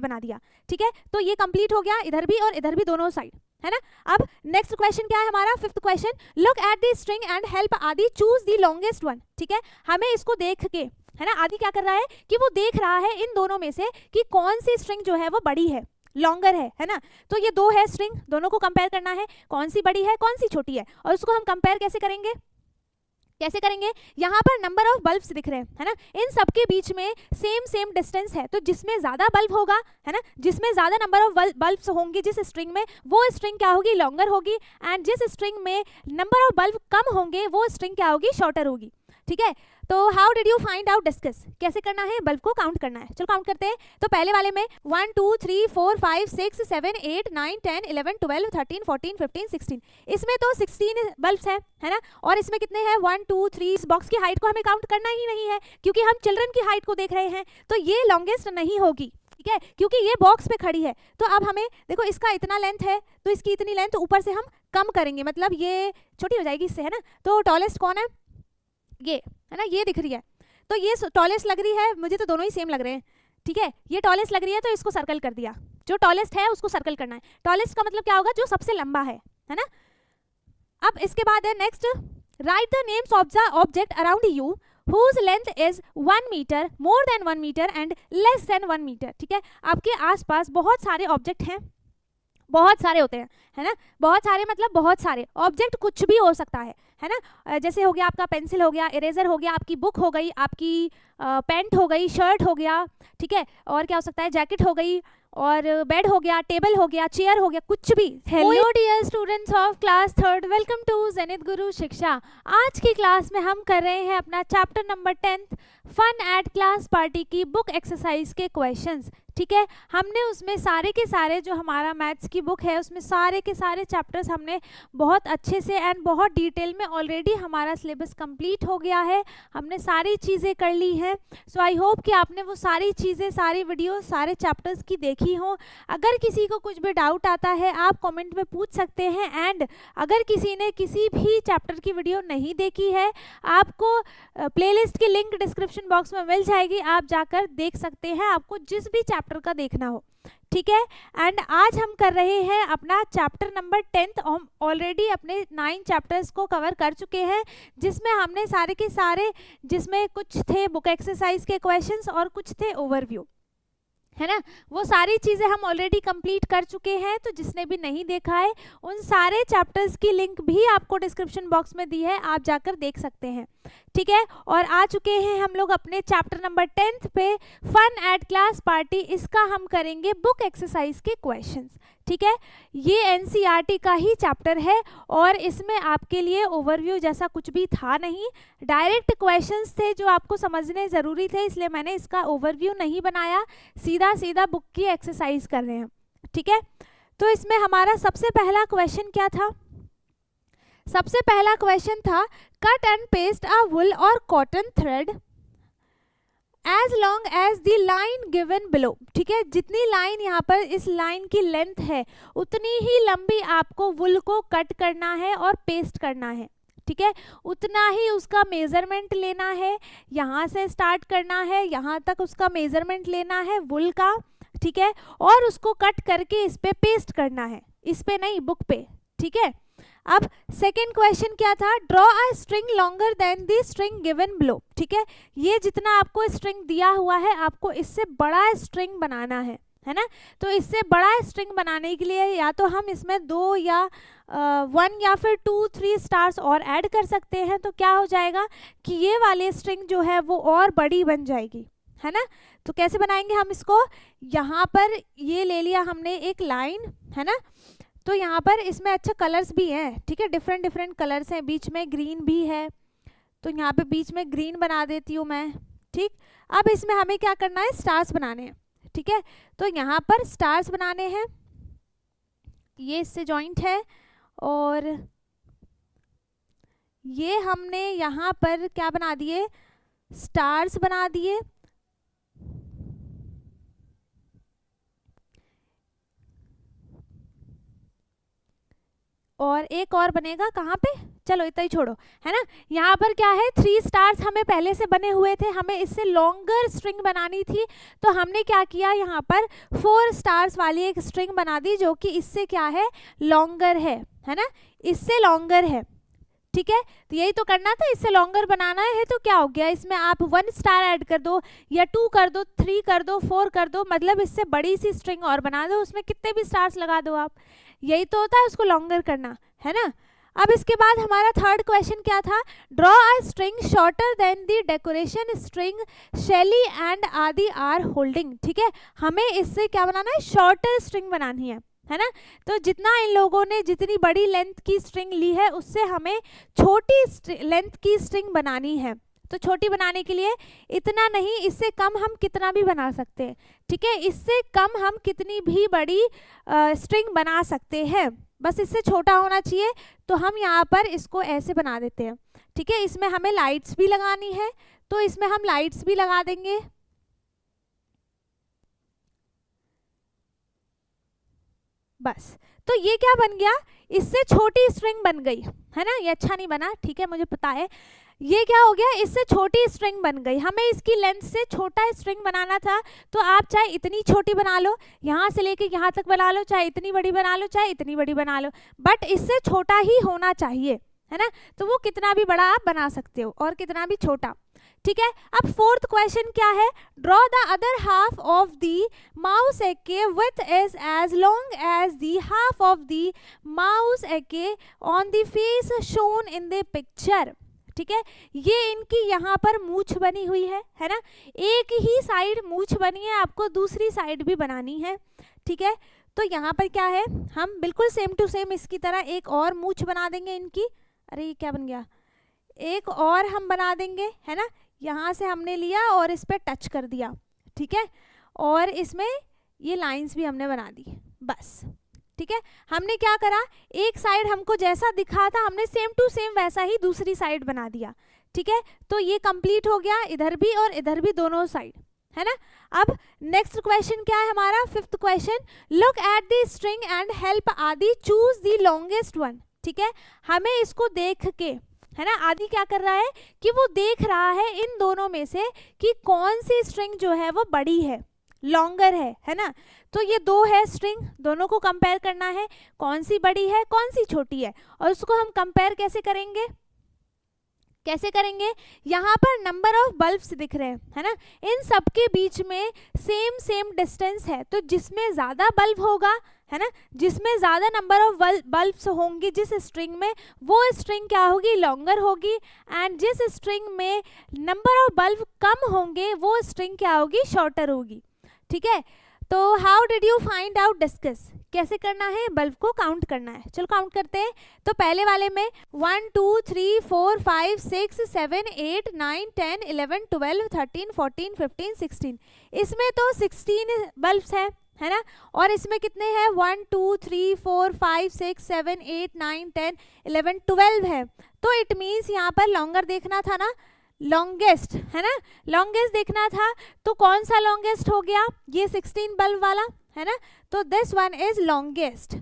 बना दिया, ठीक है। तो ये कंप्लीट हो गया, इधर भी और इधर भी दोनों साइड, है ना। अब नेक्स्ट क्वेश्चन क्या है हमारा, fifth question, look at the string and help आदि चूज द लॉन्गेस्ट वन, ठीक है। हमें इसको देख के, है ना, आदि क्या कर रहा है कि वो देख रहा है इन दोनों में से कि कौन सी स्ट्रिंग जो है वो बड़ी है, लॉन्गर है ना। तो ये दो है स्ट्रिंग, दोनों को कंपेयर करना है, कौन सी बड़ी है कौन सी छोटी है, और उसको हम कंपेयर कैसे करेंगे, कैसे करेंगे, यहाँ पर नंबर ऑफ बल्ब्स दिख रहे हैं, है ना, इन सबके बीच में सेम डिस्टेंस है, तो जिसमें ज्यादा बल्ब होगा, है ना, जिसमें ज्यादा नंबर ऑफ बल्ब्स होंगे जिस स्ट्रिंग में, वो स्ट्रिंग क्या होगी, लॉन्गर होगी, एंड जिस स्ट्रिंग में नंबर ऑफ बल्ब कम होंगे वो स्ट्रिंग क्या होगी, शॉर्टर होगी, ठीक है। तो how did you find out, discuss, कैसे करना है, बल्ब को काउंट करना है। चलो काउंट करते हैं। तो पहले वाले में 1 2 3 4 5 6 7 8 9 10 11 12 13 14 15 16, इसमें तो 16 बल्ब्स है ना, और इसमें कितने हैं 1 2 3, इस बॉक्स की हाइट को हमें काउंट करना ही नहीं है क्योंकि हम चिल्ड्रन की हाइट को देख रहे हैं, तो ये लॉन्गेस्ट नहीं होगी, ठीक है, क्योंकि ये बॉक्स पे खड़ी है। तो अब हमें देखो इसका इतना लेंथ है तो इसकी इतनी लेंथ ऊपर से हम कम करेंगे, मतलब ये छोटी हो जाएगी इससे, है ना। तो टॉलेस्ट कौन है, ये है ना, ये दिख रही है, तो ये टॉलेस्ट लग रही है, मुझे तो दोनों ही सेम लग रहे हैं, ठीक है। ये टॉलेस्ट लग रही है तो इसको सर्कल कर दिया, जो टॉलेस्ट है उसको सर्कल करना है। टॉलेस्ट का मतलब क्या होगा, जो सबसे लंबा है ना। अब इसके बाद है next, right the names of the object around you whose length is 1 metre, more than 1 metre and less than 1 metre, ठीक है। आपके आसपास बहुत सारे ऑब्जेक्ट हैं, बहुत सारे होते हैं, है ना, बहुत सारे मतलब बहुत सारे ऑब्जेक्ट, कुछ भी हो सकता है ना। जैसे हो गया आपका पेंसिल हो गया, इरेजर हो गया, आपकी बुक हो गई, आपकी पैंट हो गई, शर्ट हो गया, ठीक है, और क्या हो सकता है, जैकेट हो गई, और बेड हो गया, टेबल हो गया, चेयर हो गया, कुछ भी। Hello dear students of class 3rd, welcome to Zenith Guru Shiksha. आज की क्लास में हम कर रहे हैं अपना chapter number 10 fun at class party की बुक एक्सरसाइज के क्वेश्चंस, ठीक है। हमने उसमें सारे के सारे, जो हमारा मैथ्स की बुक है उसमें सारे के सारे चैप्टर्स हमने बहुत अच्छे से एंड बहुत डिटेल में, ऑलरेडी हमारा सिलेबस कंप्लीट हो गया है, हमने सारी चीज़ें कर ली हैं। सो आई होप कि आपने वो सारी चीज़ें, सारी वीडियो, सारे चैप्टर्स की देखी हों। अगर किसी को कुछ भी डाउट आता है आप कमेंट में पूछ सकते हैं, एंड अगर किसी ने किसी भी चैप्टर की वीडियो नहीं देखी है, आपको प्लेलिस्ट की लिंक डिस्क्रिप्शन बॉक्स में मिल जाएगी, आप जाकर देख सकते हैं, आपको जिस भी चैप्टर का देखना हो, ठीक है। एंड आज हम कर रहे हैं अपना चैप्टर नंबर 10, हम ऑलरेडी अपने 9 चैप्टर्स को कवर कर चुके हैं, जिसमें हमने सारे के सारे, जिसमें कुछ थे बुक एक्सरसाइज के क्वेश्चंस और कुछ थे ओवरव्यू, है ना, वो सारी चीज़ें हम ऑलरेडी कंप्लीट कर चुके हैं। तो जिसने भी नहीं देखा है उन सारे चैप्टर्स की लिंक भी आपको डिस्क्रिप्शन बॉक्स में दी है, आप जाकर देख सकते हैं, ठीक है। और आ चुके हैं हम लोग अपने चैप्टर नंबर 10 पे, फन एट क्लास पार्टी, इसका हम करेंगे बुक एक्सरसाइज के क्वेश्चंस, ठीक है। ये एनसीईआरटी का ही चैप्टर है और इसमें आपके लिए ओवरव्यू जैसा कुछ भी था नहीं, डायरेक्ट क्वेश्चंस थे जो आपको समझने ज़रूरी थे, इसलिए मैंने इसका ओवरव्यू नहीं बनाया, सीधा सीधा बुक की एक्सरसाइज कर रहे हैं, ठीक है। तो इसमें हमारा सबसे पहला क्वेश्चन क्या था, सबसे पहला क्वेश्चन था cut and paste a wool और cotton thread as long as the line given below, ठीक है। जितनी लाइन यहाँ पर इस लाइन की लेंथ है उतनी ही लंबी आपको वुल को कट करना है और पेस्ट करना है, ठीक है। उतना ही उसका मेजरमेंट लेना है, यहाँ से स्टार्ट करना है, यहाँ तक उसका मेजरमेंट लेना है वुल का, ठीक है, और उसको कट करके इस पे पेस्ट करना है, इस पे नहीं बुक पे, ठीक है। अब सेकेंड क्वेश्चन क्या था, draw a string longer than the string given below, ठीक है। ये जितना आपको स्ट्रिंग दिया हुआ है आपको इससे बड़ा स्ट्रिंग बनाना है ना। तो इससे बड़ा स्ट्रिंग बनाने के लिए या तो हम इसमें 2 या 1 या फिर 2 3 स्टार्स और ऐड कर सकते हैं, तो क्या हो जाएगा कि ये वाली स्ट्रिंग जो है वो और बड़ी बन जाएगी, है ना। तो कैसे बनाएंगे हम इसको, यहाँ पर ये ले लिया हमने एक लाइन, है ना, तो यहाँ पर इसमें अच्छा कलर्स भी हैं, ठीक है, डिफरेंट डिफरेंट कलर्स हैं, बीच में ग्रीन भी है, तो यहाँ पे बीच में ग्रीन बना देती हूँ मैं, ठीक। अब इसमें हमें क्या करना है, स्टार्स बनाने हैं, ठीक है। तो यहाँ पर स्टार्स बनाने हैं, ये इससे जॉइंट है, और ये हमने यहाँ पर क्या बना दिए, स्टार्स बना दिए, और एक और बनेगा कहाँ पे, चलो इतना ही छोड़ो, है ना। यहाँ पर क्या है, 3 स्टार्स हमें पहले से बने हुए थे, हमें इससे लॉन्गर स्ट्रिंग बनानी थी, तो हमने क्या किया, यहाँ पर 4 स्टार्स वाली एक स्ट्रिंग बना दी जो कि इससे क्या है, लॉन्गर है ना, इससे लॉन्गर है, ठीक है। तो यही तो करना था, इससे लॉन्गर बनाना है, तो क्या हो गया, इसमें आप 1 स्टार ऐड कर दो या 2 कर दो, 3 कर दो, 4 कर दो, मतलब इससे बड़ी सी स्ट्रिंग और बना दो, उसमें कितने भी स्टार्स लगा दो आप, यही तो होता है उसको लॉन्गर करना, है ना। अब इसके बाद हमारा थर्ड क्वेश्चन क्या था, draw a string shorter than the decoration string शैली एंड आदि आर होल्डिंग, ठीक है। हमें इससे क्या बनाना है, शॉर्टर स्ट्रिंग बनानी है ना। तो जितना इन लोगों ने जितनी बड़ी लेंथ की स्ट्रिंग ली है उससे हमें छोटी लेंथ की स्ट्रिंग बनानी है। तो छोटी बनाने के लिए इतना नहीं, इससे कम हम कितना भी बना सकते हैं, ठीक है। इससे कम हम कितनी भी बड़ी स्ट्रिंग बना सकते हैं, बस इससे छोटा होना चाहिए। तो हम यहाँ पर इसको ऐसे बना देते हैं, ठीक है। इसमें हमें लाइट्स भी लगानी है, तो इसमें हम लाइट्स भी लगा देंगे, बस। तो ये क्या बन गया, इससे छोटी स्ट्रिंग बन गई, है ना। ये अच्छा नहीं बना, ठीक है, मुझे पता है। ये क्या हो गया, इससे छोटी स्ट्रिंग बन गई, हमें इसकी लेंथ से छोटा स्ट्रिंग बनाना था, तो आप चाहे इतनी छोटी बना लो, यहाँ से लेके यहाँ तक बना लो, चाहे इतनी बड़ी बना लो, चाहे इतनी बड़ी बना लो, बट इससे छोटा ही होना चाहिए, है ना। तो वो कितना भी बड़ा आप बना सकते हो और कितना भी छोटा, ठीक है। अब फोर्थ क्वेश्चन क्या है, draw the other half of the mouse एक्के with is as long as the half of the mouse एक्के on the face shown in the picture, ठीक है। ये इनकी यहाँ पर मूछ बनी हुई है ना, एक ही साइड मूछ बनी है, आपको दूसरी साइड भी बनानी है, ठीक है। तो यहाँ पर क्या है, हम बिल्कुल सेम टू सेम इसकी तरह एक और मूछ बना देंगे इनकी, अरे ये क्या बन गया, एक और हम बना देंगे, है ना। यहाँ से हमने लिया और इस पर टच कर दिया, ठीक है, और इसमें ये लाइंस भी हमने बना दी, बस, ठीक है। हमने क्या करा, एक साइड हमको जैसा दिखा था हमने सेम टू सेम वैसा ही दूसरी साइड बना दिया, ठीक है। तो ये कंप्लीट हो गया, इधर भी और इधर भी दोनों साइड, है ना। अब नेक्स्ट क्वेश्चन क्या है हमारा, fifth question, look at the string and help आदि चूज द लॉन्गेस्ट वन, ठीक है। हमें इसको देख के, है ना, आदि क्या कर रहा है कि वो देख रहा है इन दोनों में से कि कौन सी स्ट्रिंग जो है वो बड़ी है, लॉन्गर है ना। तो ये दो है स्ट्रिंग, दोनों को कंपेयर करना है, कौन सी बड़ी है कौन सी छोटी है, और उसको हम कंपेयर कैसे करेंगे, यहाँ पर नंबर ऑफ बल्ब्स दिख रहे हैं, है ना, इन सब के बीच में सेम डिस्टेंस है, तो जिसमें ज़्यादा बल्ब होगा, है ना, जिसमें ज़्यादा नंबर ऑफ बल्ब्स होंगी जिस स्ट्रिंग में, वो स्ट्रिंग क्या होगी, लॉन्गर होगी, एंड जिस स्ट्रिंग में नंबर ऑफ बल्ब कम होंगे वो स्ट्रिंग क्या होगी, शॉर्टर होगी, ठीक है। तो how did you find out, discuss, कैसे करना है, बल्ब को काउंट करना है। चलो काउंट करते हैं। तो पहले वाले में 1 2 3 4 5 6 7 8 9 10 11 12 13 14 15 16, इसमें तो 16 बल्ब्स हैं, है ना, और इसमें कितने हैं, 1 2 3 4 5 6 7 8 9 10 11 12 है। तो इट मीन्स यहाँ पर लॉन्गर देखना था ना, लॉन्गेस्ट, है ना, लॉन्गेस्ट देखना था, तो कौन सा लॉन्गेस्ट हो गया, ये 16 बल्ब वाला, है ना, तो दिस वन इज लॉन्गेस्ट।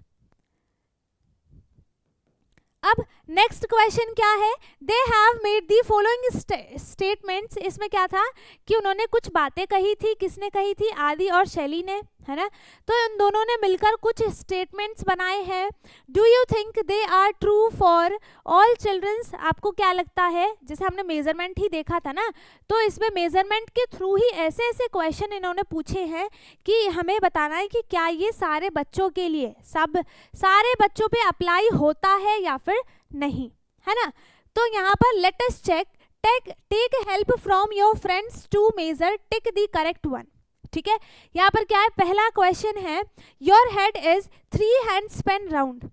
अब नेक्स्ट क्वेश्चन क्या है, they have made the following statements, इसमें क्या था कि उन्होंने कुछ बातें कही थी, किसने कही थी, आदि और शैली ने, है ना। तो इन दोनों ने मिलकर कुछ स्टेटमेंट्स बनाए हैं। Do you think they are true for all childrens, आपको क्या लगता है, जैसे हमने मेजरमेंट ही देखा था ना, तो इसमें मेजरमेंट के थ्रू ही ऐसे ऐसे क्वेश्चन इन्होंने पूछे हैं कि हमें बताना है कि क्या ये सारे बच्चों के लिए, सब सारे बच्चों पे अप्लाई होता है या फिर नहीं, है ना। तो यहाँ पर let us check, take help from your friends to measure, tick the correct one, ठीक है। यहाँ पर क्या है, पहला क्वेश्चन है, your head is 3 hand span round,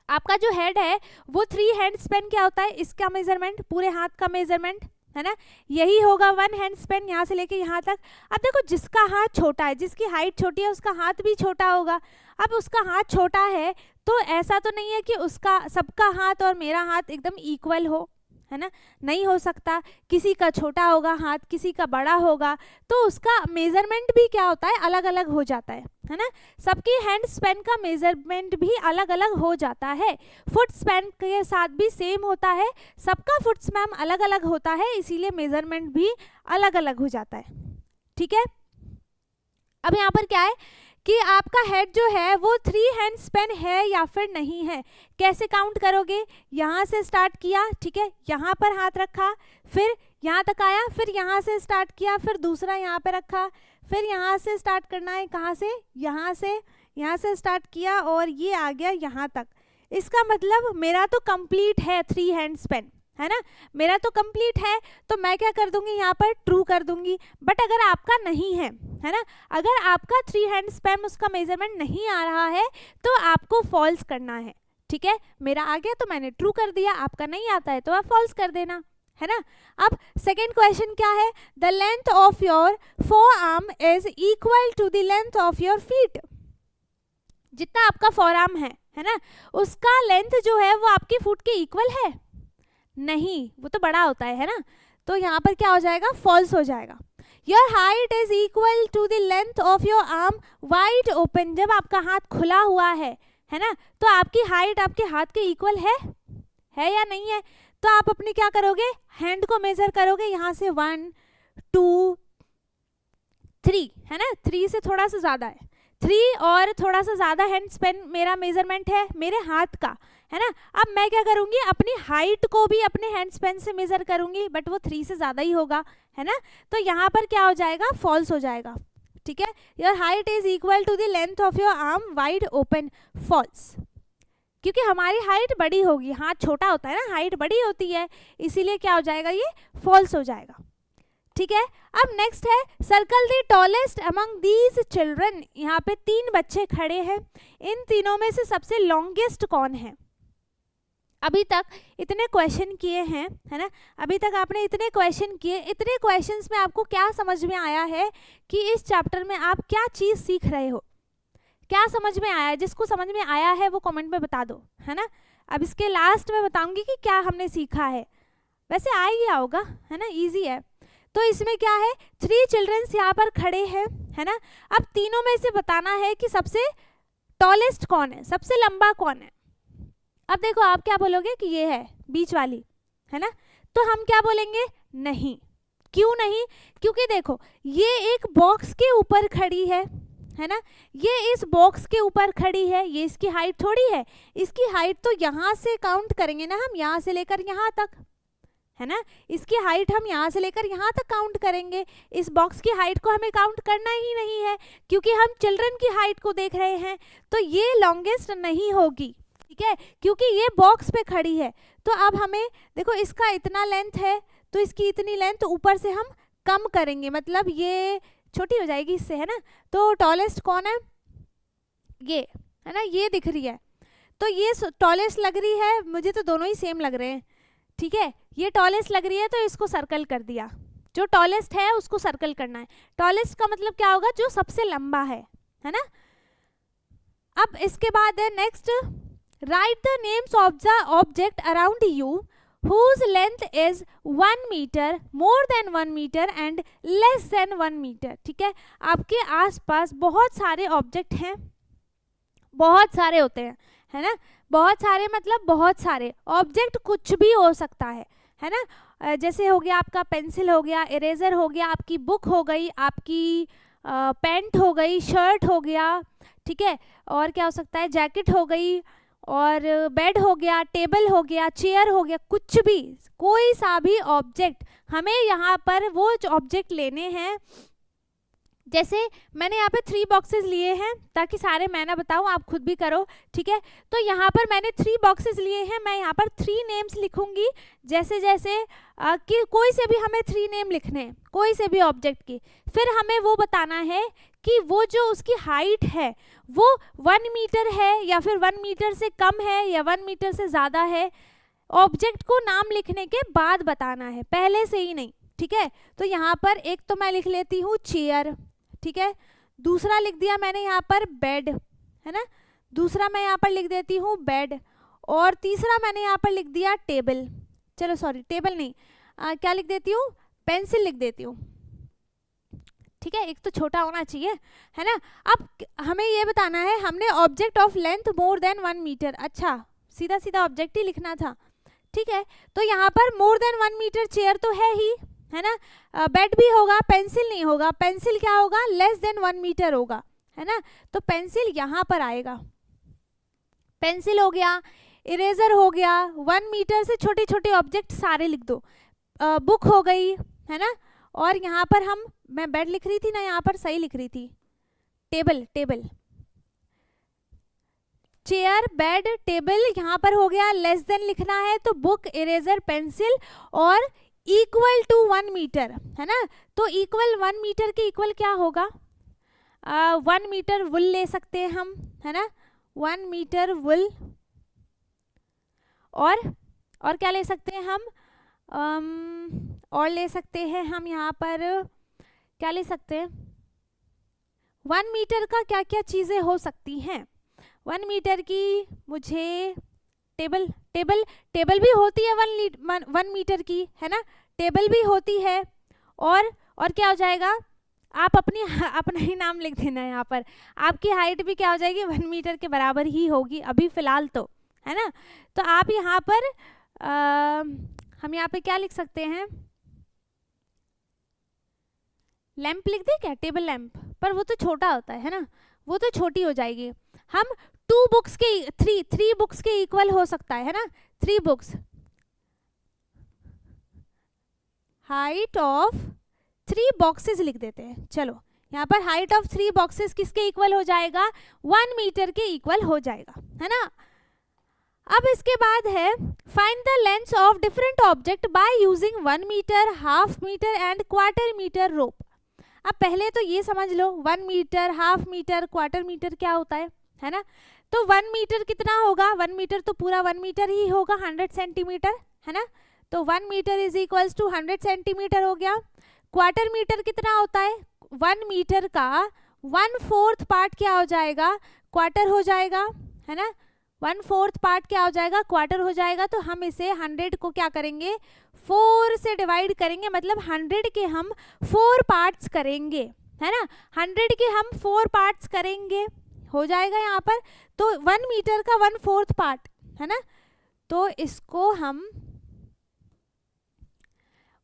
आपका जो हेड है वो 3 हैंड स्पेन क्या होता है, इसका मेजरमेंट, पूरे हाथ का मेजरमेंट, है ना, यही होगा 1 हैंड स्पेन, यहाँ से लेके यहाँ तक। अब देखो जिसका हाथ छोटा है, जिसकी हाइट छोटी है, उसका हाथ भी छोटा होगा। अब उसका हाथ छोटा है तो ऐसा तो नहीं है कि उसका सबका हाथ और मेरा हाथ एकदम इक्वल हो, है ना, नहीं हो सकता। किसी का छोटा होगा हाथ, किसी का बड़ा होगा, तो उसका मेजरमेंट भी क्या होता है, अलग अलग हो जाता है ना। सबकी हैंड स्पैन का मेजरमेंट भी अलग अलग हो जाता है। फुट स्पैन के साथ भी सेम होता है, सबका फुट स्पैन अलग अलग होता है, इसीलिए मेजरमेंट भी अलग अलग हो जाता है। ठीक है, अब यहाँ पर क्या है कि आपका हेड जो है वो 3 हैंड स्पैन है या फिर नहीं है। कैसे काउंट करोगे, यहाँ से स्टार्ट किया, ठीक है, यहाँ पर हाथ रखा, फिर यहाँ तक आया, फिर यहाँ से स्टार्ट किया, फिर दूसरा यहाँ पे रखा, फिर यहाँ से स्टार्ट करना है, कहाँ से, यहाँ से स्टार्ट किया और ये आ गया यहाँ तक। इसका मतलब मेरा तो कंप्लीट है 3 हैंड स्पैन, है ना, मेरा तो कंप्लीट है, तो मैं क्या कर दूंगी, यहाँ पर ट्रू कर दूंगी। बट अगर आपका नहीं है ना, अगर आपका 3 हैंड स्पैन उसका मेजरमेंट नहीं आ रहा है तो आपको फॉल्स करना है। ठीक है, मेरा आ गया तो मैंने ट्रू कर दिया, आपका नहीं आता है तो आप फॉल्स कर देना, है ना। अब सेकेंड क्वेश्चन क्या है, the length of your forearm is equal to the length of your feet. जितना आपका फोरआर्म है ना, उसका लेंथ जो है वो आपके फुट के इक्वल है, नहीं, वो तो बड़ा होता है ना, तो यहाँ पर क्या हो जाएगा, फॉल्स हो जाएगा। Your height is equal to the length of your arm wide open. जब आपका हाथ खुला हुआ है ना, तो आपकी हाइट आपके हाथ के इक्वल है या नहीं है। तो आप अपनी क्या करोगे, हैंड को मेजर करोगे, यहाँ से 1 2 3, है ना, 3 से थोड़ा सा ज़्यादा है, 3 और थोड़ा सा ज़्यादा हैंड स्पैन मेरा मेजरमेंट है मेरे हाथ का, है ना। अब मैं क्या करूंगी, अपनी हाइट को भी अपने हैंड स्पैन से मेजर करूंगी, बट वो 3 से ज़्यादा ही होगा, है ना, तो यहाँ पर क्या हो जाएगा, फॉल्स हो जाएगा। ठीक है, your height is equal to the length of your arm wide open, false, क्योंकि हमारी हाइट बड़ी होगी, हाथ छोटा होता है ना, हाइट बड़ी होती है, इसीलिए क्या हो जाएगा, ये फॉल्स हो जाएगा। ठीक है, अब नेक्स्ट है circle the tallest among these children. यहाँ पे 3 बच्चे खड़े हैं, इन तीनों में से सबसे लॉन्गेस्ट कौन है। अभी तक इतने क्वेश्चन किए हैं, है ना, अभी तक आपने इतने क्वेश्चन किए, इतने क्वेश्चंस में आपको क्या समझ में आया है कि इस चैप्टर में आप क्या चीज़ सीख रहे हो, क्या समझ में आया है। जिसको समझ में आया है वो कमेंट में बता दो, है ना। अब इसके लास्ट में बताऊंगी कि क्या हमने सीखा है, वैसे आ ही गया होगा, है ना, ईजी है। तो इसमें क्या है, 3 चिल्ड्रंस यहाँ पर खड़े हैं, है ना। अब तीनों में से बताना है कि सबसे टॉलेस्ट कौन है, सबसे लंबा कौन है। अब देखो आप क्या बोलोगे कि ये है बीच वाली, है ना, तो हम क्या बोलेंगे, नहीं। क्यों नहीं, क्योंकि देखो ये एक बॉक्स के ऊपर खड़ी है ना, ये इस बॉक्स के ऊपर खड़ी है, ये इसकी हाइट थोड़ी है, इसकी हाइट तो यहाँ से काउंट करेंगे ना हम, यहाँ से लेकर यहाँ तक, है ना, इसकी हाइट हम यहाँ से लेकर यहाँ तक काउंट करेंगे। इस बॉक्स की हाइट को हमें काउंट करना ही नहीं है, क्योंकि हम चिल्ड्रन की हाइट को देख रहे हैं, तो ये लॉन्गेस्ट नहीं होगी। ठीक है, क्योंकि ये बॉक्स पे खड़ी है, तो अब हमें देखो इसका इतना लेंथ है, तो इसकी इतनी लेंथ ऊपर से हम कम करेंगे, मतलब ये छोटी हो जाएगी इससे, है ना। तो टॉलेस्ट कौन है, ये, है ना, ये दिख रही है, तो ये टॉलेस्ट लग रही है, मुझे तो दोनों ही सेम लग रहे हैं। ठीक है, ये टॉलेस्ट लग रही है तो इसको सर्कल कर दिया, जो टॉलेस्ट है उसको सर्कल करना है। टॉलेस्ट का मतलब क्या होगा, जो सबसे लंबा है ना। अब इसके बाद है next, right the names of the object around you whose length is 1 meter, more than 1 meter and less than 1 meter। ठीक है, आपके आसपास बहुत सारे ऑब्जेक्ट हैं, बहुत सारे होते हैं, है ना, बहुत सारे मतलब बहुत सारे ऑब्जेक्ट, कुछ भी हो सकता है ना। जैसे हो गया आपका पेंसिल हो गया, इरेजर हो गया, आपकी बुक हो गई, आपकी पैंट हो गई, शर्ट हो गया, ठीक है, और क्या हो सकता है, जैकेट हो गई, और बेड हो गया, टेबल हो गया, चेयर हो गया, कुछ भी, कोई सा भी ऑब्जेक्ट, हमें यहाँ पर वो ऑब्जेक्ट लेने हैं। जैसे मैंने यहाँ पे 3 बॉक्सेस लिए हैं, ताकि सारे मैं ना बताऊँ, आप खुद भी करो। ठीक है, तो यहाँ पर मैंने 3 बॉक्सेस लिए हैं, मैं यहाँ पर 3 नेम्स लिखूंगी, जैसे जैसे कि कोई से भी हमें 3 नेम लिखने हैं, कोई से भी ऑब्जेक्ट की, फिर हमें वो बताना है कि वो जो उसकी हाइट है वो 1 मीटर है या फिर 1 मीटर से कम है या 1 मीटर से ज़्यादा है। ऑब्जेक्ट को नाम लिखने के बाद बताना है, पहले से ही नहीं। ठीक है, तो यहाँ पर एक तो मैं लिख लेती हूँ चेयर, ठीक है, दूसरा लिख दिया मैंने यहाँ पर बेड, है ना, दूसरा मैं यहाँ पर लिख देती हूँ बेड, और तीसरा मैंने यहाँ पर लिख दिया टेबल। चलो सॉरी टेबल नहीं, क्या लिख देती हूँ, पेंसिल लिख देती हूँ, ठीक है, एक तो छोटा होना चाहिए, है ना। अब हमें ये बताना है, हमने object of length more than 1 metre, अच्छा सीधा सीधा ऑब्जेक्ट ही लिखना था, ठीक है। तो यहाँ पर मोर देन 1 मीटर चेयर तो है ही, है ना, बेड भी होगा, पेंसिल नहीं होगा, पेंसिल क्या होगा, लेस देन 1 मीटर होगा, है ना। तो पेंसिल यहाँ पर आएगा, पेंसिल हो गया, इरेजर हो गया, 1 मीटर से छोटे छोटे ऑब्जेक्ट सारे लिख दो, बुक हो गई, है ना। और यहाँ पर मैं बेड लिख रही थी ना, यहाँ पर सही लिख रही थी, table, table, chair, bed, table, यहाँ पर हो गया, लेस देन लिखना है तो बुक, इरेजर, पेंसिल, और इक्वल टू 1 मीटर, है ना। तो इक्वल 1 मीटर के इक्वल क्या होगा, 1 मीटर वुल ले सकते हैं हम, है ना, 1 मीटर वुल, और क्या ले सकते हैं हम, और ले सकते हैं हम यहाँ पर क्या ले सकते हैं, 1 मीटर का क्या क्या चीज़ें हो सकती हैं, 1 मीटर की मुझे टेबल, टेबल, टेबल भी होती है 1 मीटर की, है ना, टेबल भी होती है, और क्या हो जाएगा, आप अपना ही नाम लिख देना है यहाँ पर, आपकी हाइट भी क्या हो जाएगी, 1 मीटर के बराबर ही होगी अभी फ़िलहाल तो, है ना। तो आप यहाँ पर हम यहाँ पे क्या लिख सकते हैं, लैंप लिख दे क्या, टेबल लैंप, पर वो तो छोटा होता है ना, वो तो छोटी हो जाएगी। हम 2 बुक्स के 3 बुक्स के इक्वल हो सकता है ना, 3 बुक्स, हाइट ऑफ 3 बॉक्सेस लिख देते हैं, चलो यहाँ पर हाइट ऑफ 3 बॉक्सेस किसके इक्वल हो जाएगा, 1 मीटर के इक्वल हो जाएगा, है ना। अब इसके बाद है find the length of different object by using 1 metre, half metre and quarter metre rope. अब पहले तो ये समझ लो 1 metre, half metre, quarter metre क्या होता है ना। तो 1 मीटर कितना होगा, 1 मीटर तो पूरा 1 मीटर ही होगा, 100 सेंटीमीटर, है ना। तो 1 metre is equals to 100 centimetre हो गया। क्वार्टर मीटर कितना होता है, 1 मीटर का 1/4 पार्ट क्या हो जाएगा, क्वार्टर हो जाएगा, है ना, 1/4 पार्ट क्या हो जाएगा, क्वार्टर हो जाएगा। तो हम इसे 100 को क्या करेंगे, 4 से डिवाइड करेंगे, मतलब 100 के हम 4 पार्ट्स करेंगे, है ना, 100 के हम 4 पार्ट्स करेंगे, हो जाएगा यहाँ पर। तो 1 मीटर का 1/4 पार्ट, है ना, तो इसको हम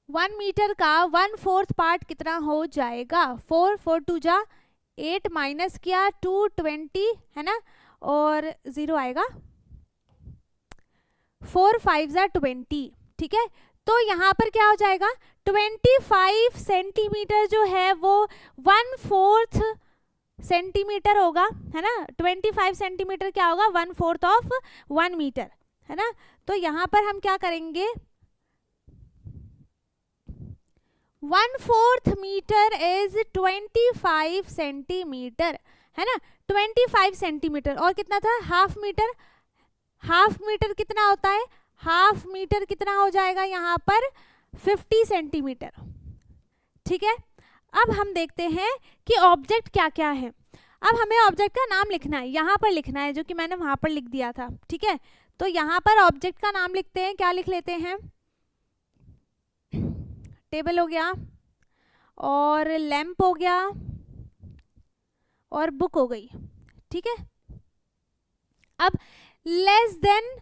1 मीटर का 1/4 पार्ट कितना हो जाएगा, 4 4 2 जा 8 माइनस किया 2 20, है ना, और 0 आएगा, 4 5 जा 20, ठीक है। तो यहाँ पर क्या हो जाएगा, 25 सेंटीमीटर जो है वो 1/4 सेंटीमीटर होगा, है ना, 25 सेंटीमीटर क्या होगा, 1/4 ऑफ 1 मीटर, है ना। तो यहाँ पर हम क्या करेंगे, 1/4 मीटर इज 25 सेंटीमीटर, है ना, 25 सेंटीमीटर। और कितना था, हाफ मीटर, हाफ मीटर कितना होता है, हाफ मीटर कितना हो जाएगा यहाँ पर 50 सेंटीमीटर, ठीक है। अब हम देखते हैं कि ऑब्जेक्ट क्या क्या है। अब हमें ऑब्जेक्ट का नाम लिखना है, यहाँ पर लिखना है, जो कि मैंने वहाँ पर लिख दिया था, ठीक है। तो यहाँ पर ऑब्जेक्ट का नाम लिखते हैं, क्या लिख लेते हैं, टेबल हो गया, और लैंप हो गया, और बुक हो गई, ठीक है। अब less than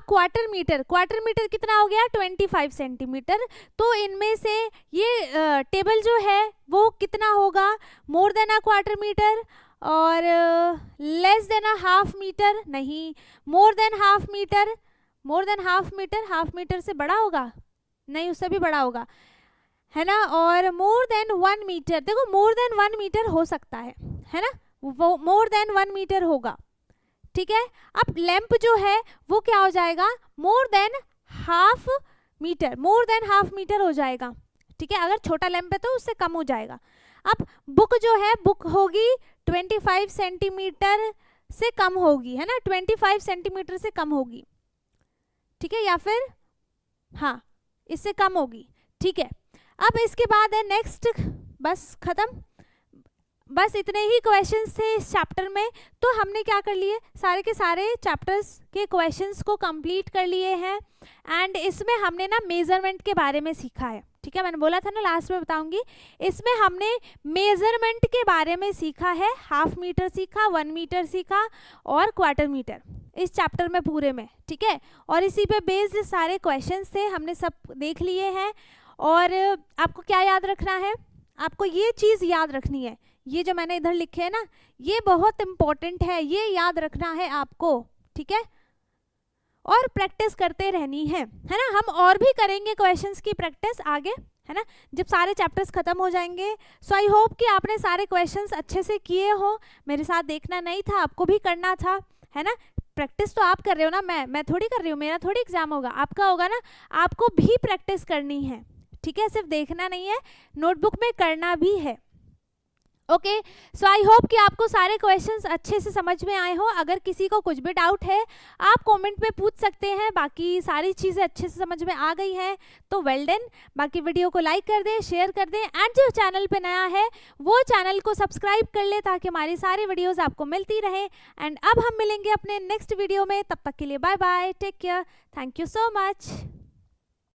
quarter metre, quarter metre कितना हो गया, 25 सेंटीमीटर। तो इनमें से ये टेबल जो है वो कितना होगा, मोर देन क्वार्टर मीटर, और लेस देन हाफ मीटर, नहीं, more than half metre, more than half metre, half metre से बड़ा होगा, नहीं उससे भी बड़ा होगा, है ना, और मोर देन 1 मीटर, देखो मोर देन 1 मीटर हो सकता है ना, वो मोर देन 1 मीटर होगा, ठीक है। अब लैंप जो है वो क्या हो जाएगा, more than half metre, more than half metre हो जाएगा, ठीक है। अगर छोटा लैंप है तो उससे कम हो जाएगा। अब बुक जो है, बुक होगी 25 सेंटीमीटर से कम होगी, है ना, 25 सेंटीमीटर से कम होगी, ठीक है, या फिर हाँ इससे कम होगी, ठीक है। अब इसके बाद है नेक्स्ट, बस खत्म, बस इतने ही क्वेश्चंस थे इस चैप्टर में। तो हमने क्या कर लिए, सारे के सारे चैप्टर्स के क्वेश्चंस को कंप्लीट कर लिए हैं। एंड इसमें हमने ना मेजरमेंट के बारे में सीखा है, ठीक है, मैंने बोला था ना लास्ट में बताऊंगी। इसमें हमने मेजरमेंट के बारे में सीखा है, हाफ मीटर सीखा, 1 मीटर सीखा और क्वार्टर मीटर इस चैप्टर में पूरे में, ठीक है। और इसी पे बेस्ड सारे क्वेश्चंस थे, हमने सब देख लिए हैं। और आपको क्या याद रखना है, आपको ये चीज़ याद रखनी है, ये जो मैंने इधर लिखे है ना, ये बहुत इंपॉर्टेंट है, ये याद रखना है आपको, ठीक है। और प्रैक्टिस करते रहनी है ना। हम और भी करेंगे क्वेश्चंस की प्रैक्टिस आगे, है ना, जब सारे चैप्टर्स खत्म हो जाएंगे। सो आई होप कि आपने सारे क्वेश्चंस अच्छे से किए हो। मेरे साथ देखना नहीं था, आपको भी करना था, है ना। प्रैक्टिस तो आप कर रहे हो ना, मैं थोड़ी कर रही हूँ, मेरा थोड़ी एग्जाम होगा, आपका होगा ना। आपको भी प्रैक्टिस करनी है, ठीक है, सिर्फ देखना नहीं है, नोटबुक में करना भी है। ओके, सो आई होप कि आपको सारे क्वेश्चंस अच्छे से समझ में आए हो। अगर किसी को कुछ भी डाउट है आप कमेंट में पूछ सकते हैं, बाकी सारी चीज़ें अच्छे से समझ में आ गई हैं तो वेल डन। बाकी वीडियो को लाइक कर दें, शेयर कर दें, एंड जो चैनल पे नया है वो चैनल को सब्सक्राइब कर ले ताकि हमारी सारी वीडियोज़ आपको मिलती रहे। एंड अब हम मिलेंगे अपने नेक्स्ट वीडियो में, तब तक के लिए bye bye, take care, thank you so much.